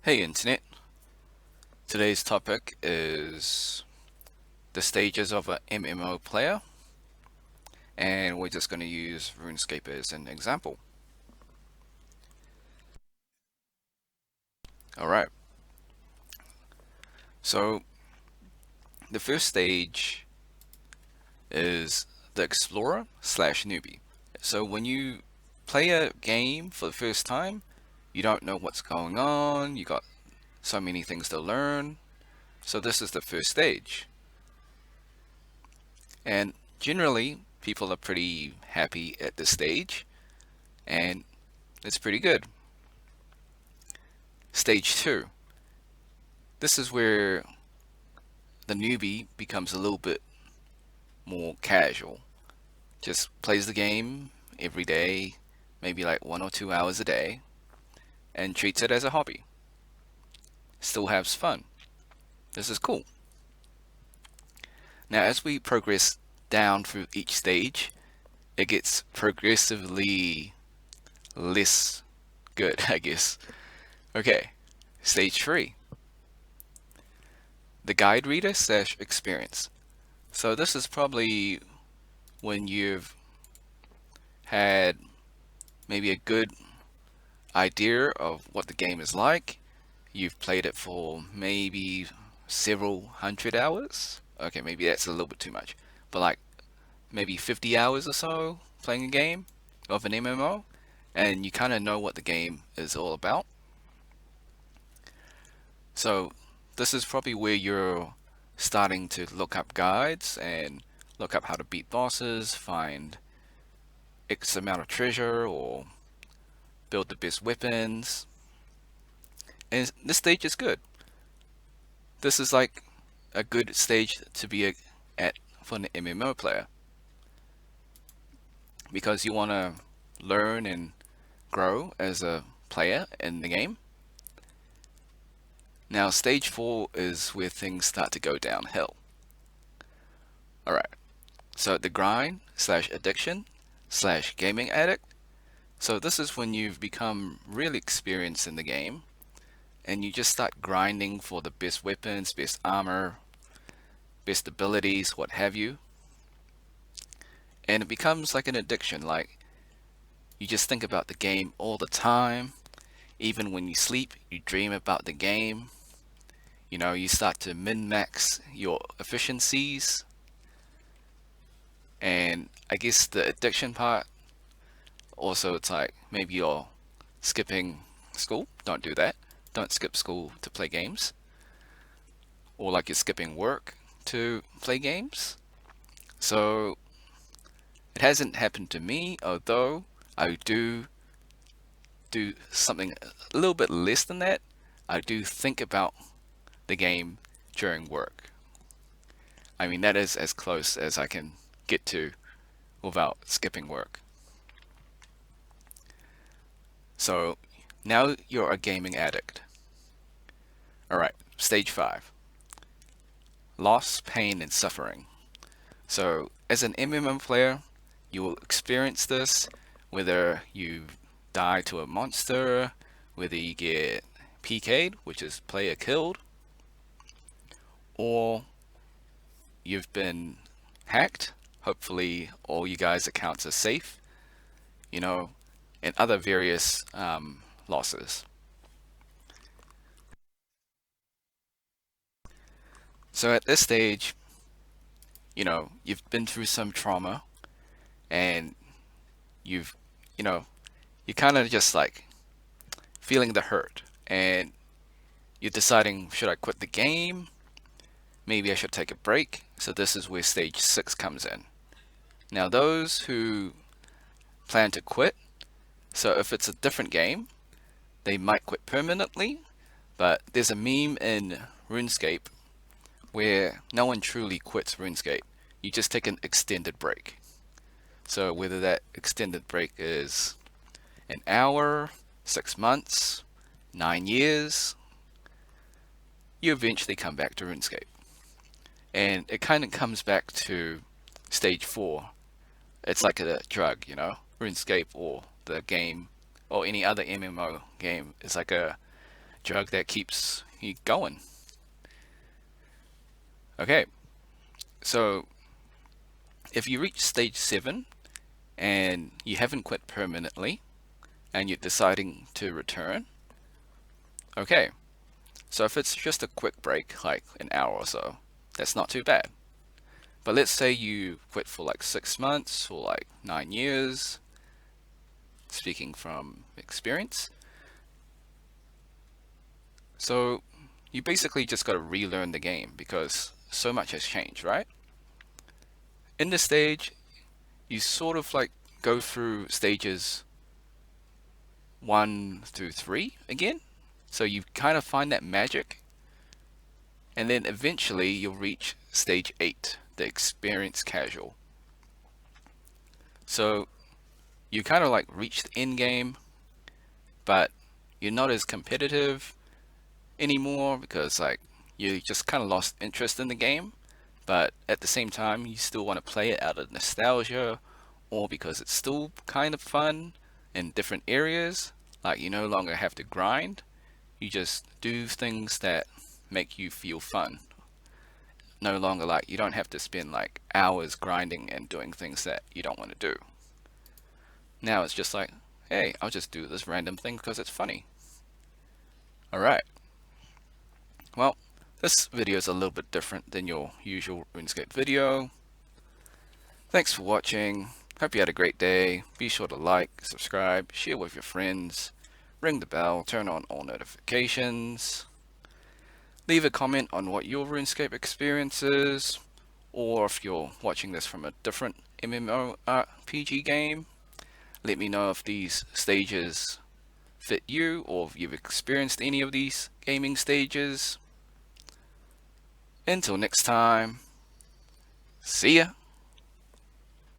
Hey Internet, today's topic is the stages of an MMO player, and we're just going to use Runescape as an example. Alright, so the first stage is the Explorer slash newbie. So when you play a game for the first time, you don't know what's going on, you got so many things to learn, so this is the first stage. And generally, people are pretty happy at this stage, and it's pretty good. Stage 2. This is where the newbie becomes a little bit more casual. Just plays the game every day, maybe like 1 or 2 hours a day, and treats it as a hobby. Still has fun. This is cool. Now, as we progress down through each stage, it gets progressively less good, I guess. Okay, stage 3. The guide reader slash experience. So this is probably when you've had maybe a good idea of what the game is like. You've played it for maybe several hundred hours. Okay, maybe that's a little bit too much. But like maybe 50 hours or so playing a game of an MMO, and you kind of know what the game is all about. So this is probably where you're starting to look up guides and look up how to beat bosses, find X amount of treasure, or build the best weapons. And this stage is good. This is like a good stage to be at for an MMO player because you want to learn and grow as a player in the game. Now, stage 4 is where things start to go downhill. Alright, so the grind slash addiction slash gaming addict. So this is when you've become really experienced in the game and you just start grinding for the best weapons, best armor, best abilities, what have you. And it becomes like an addiction, like you just think about the game all the time. Even when you sleep, you dream about the game. You know, you start to min-max your efficiencies. And I guess the addiction part, also it's like maybe you're skipping school. Don't do that. Don't skip school to play games. Or like you're skipping work to play games. So it hasn't happened to me, although I do something a little bit less than that. I do think about the game during work. I mean, that is as close as I can get to without skipping work. So now you're a gaming addict. Alright, stage 5. Loss, pain, and suffering. So as an MMO player, you will experience this whether you die to a monster, whether you get PK'd, which is player killed, or you've been hacked. Hopefully all you guys' accounts are safe, you know, and other various losses. So at this stage, you know, you've been through some trauma and you've, you know, you're kind of just like feeling the hurt and you're deciding, should I quit the game? Maybe I should take a break. So this is where stage 6 comes in. Now those who plan to quit, so if it's a different game, they might quit permanently, but there's a meme in RuneScape where no one truly quits RuneScape. You just take an extended break. So whether that extended break is an hour, 6 months, 9 years, you eventually come back to RuneScape. And it kind of comes back to stage 4. It's like a drug, you know? RuneScape or the game or any other MMO game is like a drug that keeps you going. Okay, so if you reach stage 7 and you haven't quit permanently and you're deciding to return, okay, so if it's just a quick break, like an hour or so, that's not too bad. But let's say you quit for like 6 months or like 9 years, speaking from experience. So you basically just got to relearn the game because so much has changed, right? In this stage, you sort of like go through stages 1 through 3 again. So you kind of find that magic, and then eventually you'll reach stage 8, the experience casual. So you kind of like reach the end game, but you're not as competitive anymore because like you just kind of lost interest in the game. But at the same time, you still want to play it out of nostalgia or because it's still kind of fun in different areas. Like you no longer have to grind, you just do things that make you feel fun. No longer like you don't have to spend like hours grinding and doing things that you don't want to do. Now it's just like, hey, I'll just do this random thing because it's funny. Alright, well, this video is a little bit different than your usual RuneScape video. Thanks for watching. Hope you had a great day. Be sure to like, subscribe, share with your friends, ring the bell, turn on all notifications. Leave a comment on what your RuneScape experience is, or if you're watching this from a different MMORPG game. Let me know if these stages fit you, or if you've experienced any of these gaming stages. Until next time, see ya!